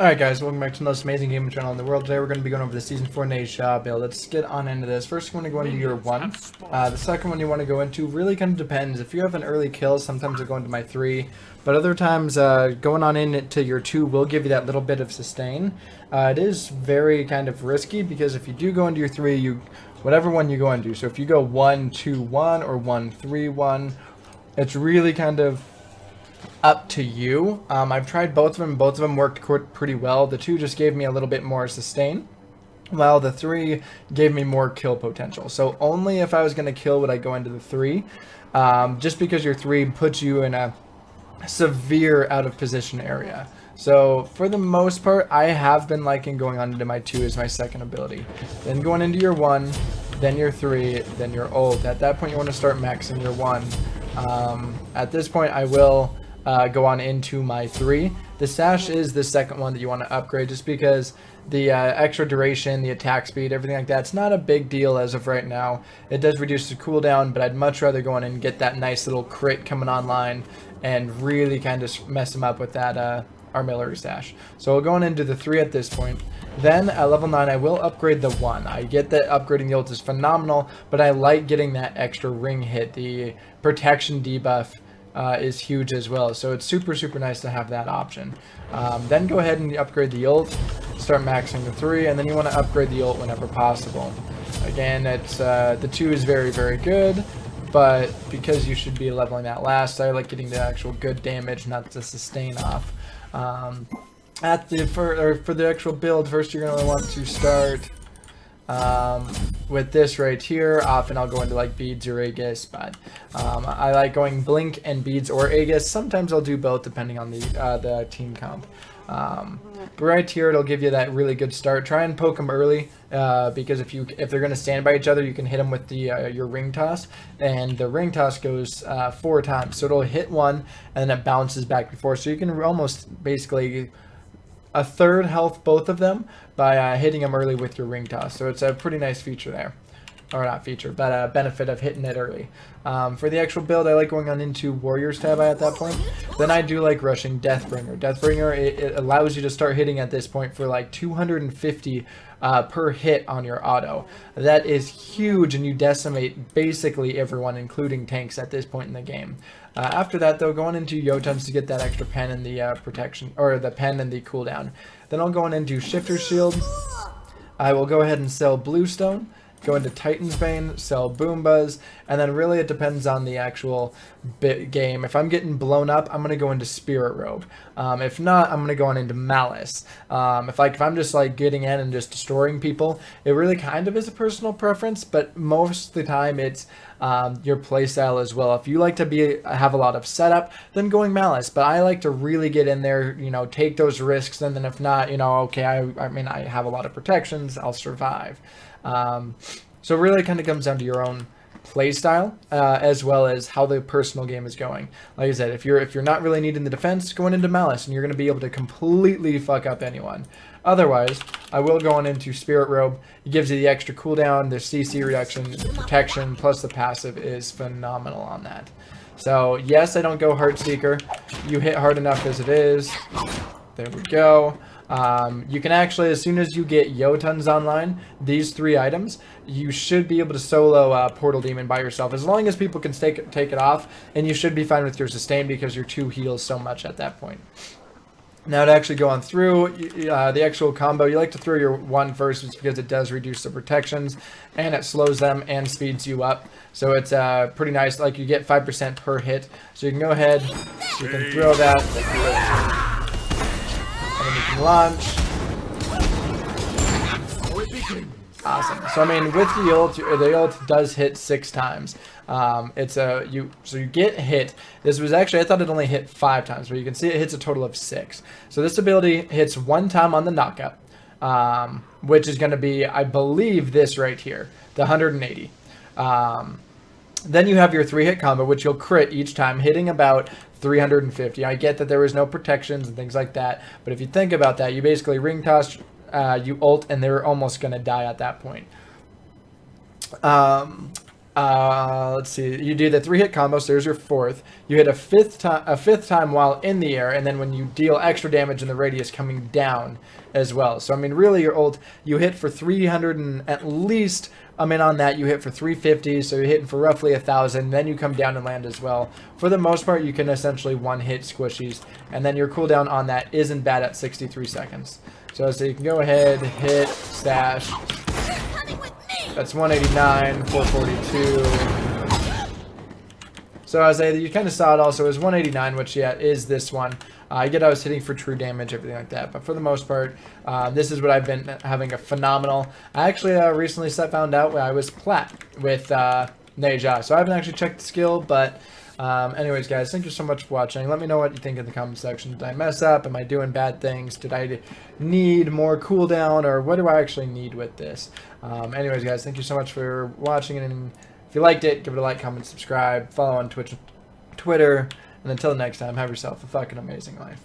Alright guys, welcome back to the most amazing gaming channel in the world. Today we're going to be going over the Season 4 Nation build. Let's get on into this. First you want to go into your 1. The second one you want to go into really kind of depends. If you have an early kill, sometimes I go into my 3. But other times going on into your 2 will give you that little bit of sustain. It is very kind of risky because if you do go into your 3, whatever one you go into. So if you go 1-2-1 or 1-3-1, it's really kind of up to you. I've tried both of them. Both of them worked pretty well. The 2 just gave me a little bit more sustain, while the 3 gave me more kill potential. So only if I was going to kill would I go into the 3, just because your 3 puts you in a severe out of position area. So for the most part, I have been liking going on into my 2 as my second ability. Then going into your 1, then your 3, then your ult. At that point you want to start maxing your 1. At this point I will go on into my 3. The sash is the second one that you want to upgrade just because the extra duration, the attack speed, everything like that, it's not a big deal as of right now. It does reduce the cooldown, but I'd much rather go in and get that nice little crit coming online and really kind of mess them up with that artillery stash. So we're going into the 3 at this point. Then at level 9 I will upgrade the 1. I get that upgrading the ult is phenomenal, but I like getting that extra ring hit. The protection debuff is huge as well, so it's super nice to have that option. Then go ahead and upgrade the ult, start maxing the 3, and then you want to upgrade the ult whenever possible. Again, it's the 2 is very good, but because you should be leveling that last, I like getting the actual good damage, not the sustain off. For the actual build, first you're going to want to start with this right here. Often I'll go into like beads or Aegis, but I like going blink and beads or Aegis. Sometimes I'll do both depending on the team comp. But right here it'll give you that really good start. Try and poke them early because if they're going to stand by each other, you can hit them with the your ring toss, and the ring toss goes 4 times, so it'll hit 1 and then it bounces back before, so you can almost basically a third health both of them by hitting them early with your ring toss. So it's a pretty nice feature there. Or not feature, but a benefit of hitting it early. For the actual build, I like going on into Warriors tab at that point. Then I do like rushing Deathbringer. Deathbringer, it allows you to start hitting at this point for like 250 per hit on your auto. That is huge, and you decimate basically everyone, including tanks at this point in the game. After that, though, going into Jotuns to get that extra pen and the protection, or the pen and the cooldown. Then I'll go on into Shifter Shield. I will go ahead and sell Bluestone. Go into Titan's Bane, sell Boom Buzz, and then really it depends on the actual game. If I'm getting blown up, I'm going to go into Spirit Robe. If not, I'm going to go on into Malice. If I'm just like getting in and just destroying people, it really kind of is a personal preference, but most of the time it's your playstyle as well. If you like to have a lot of setup, then going Malice. But I like to really get in there, take those risks, and then if not, okay, I mean, I have a lot of protections, I'll survive. So it really kind of comes down to your own play style, as well as how the personal game is going. Like I said, if you're not really needing the defense, going into Malice, and you're going to be able to completely fuck up anyone. Otherwise, I will go on into Spirit Robe. It gives you the extra cooldown, the CC reduction, the protection, plus the passive is phenomenal on that. So yes, I don't go Heartseeker. You hit hard enough as it is. There we go. You can actually, as soon as you get Jotuns online, these 3 items, you should be able to solo Portal Demon by yourself, as long as people can take it off, and you should be fine with your sustain because your 2 heals so much at that point. Now to actually go on through the actual combo, you like to throw your 1 first just because it does reduce the protections, and it slows them and speeds you up. So it's pretty nice, like you get 5% per hit. So you can go ahead, you can throw that. And then you can launch. Awesome. So I mean, with the ult does hit 6 times. So you get hit. This was actually, I thought it only hit 5 times, but you can see it hits a total of 6. So this ability hits 1 time on the knockup, which is going to be, I believe, this right here, the 180. Then you have your 3-hit combo, which you'll crit each time, hitting about 350. I get that there was no protections and things like that, but if you think about that, you basically ring toss, you ult, and they're almost going to die at that point. Let's see. You do the 3-hit combo, so there's your 4th. You hit a fifth time while in the air, and then when you deal extra damage in the radius coming down as well. So I mean, really, your ult you hit for 300 and at least. I mean, on that you hit for 350, so you're hitting for roughly 1,000. Then you come down and land as well. For the most part, you can essentially one-hit squishies, and then your cooldown on that isn't bad at 63 seconds. So you can go ahead, hit, stash. That's 189, 442. So as you kind of saw, it also is 189, which is this one. I get I was hitting for true damage, everything like that. But for the most part, this is what I've been having a phenomenal. I actually recently found out I was plat with Neja. So I haven't actually checked the skill, but anyways, guys, thank you so much for watching. Let me know what you think in the comment section. Did I mess up? Am I doing bad things? Did I need more cooldown? Or what do I actually need with this? Anyways, guys, thank you so much for watching. And if you liked it, give it a like, comment, subscribe, follow on Twitch, Twitter. And until next time, have yourself a fucking amazing life.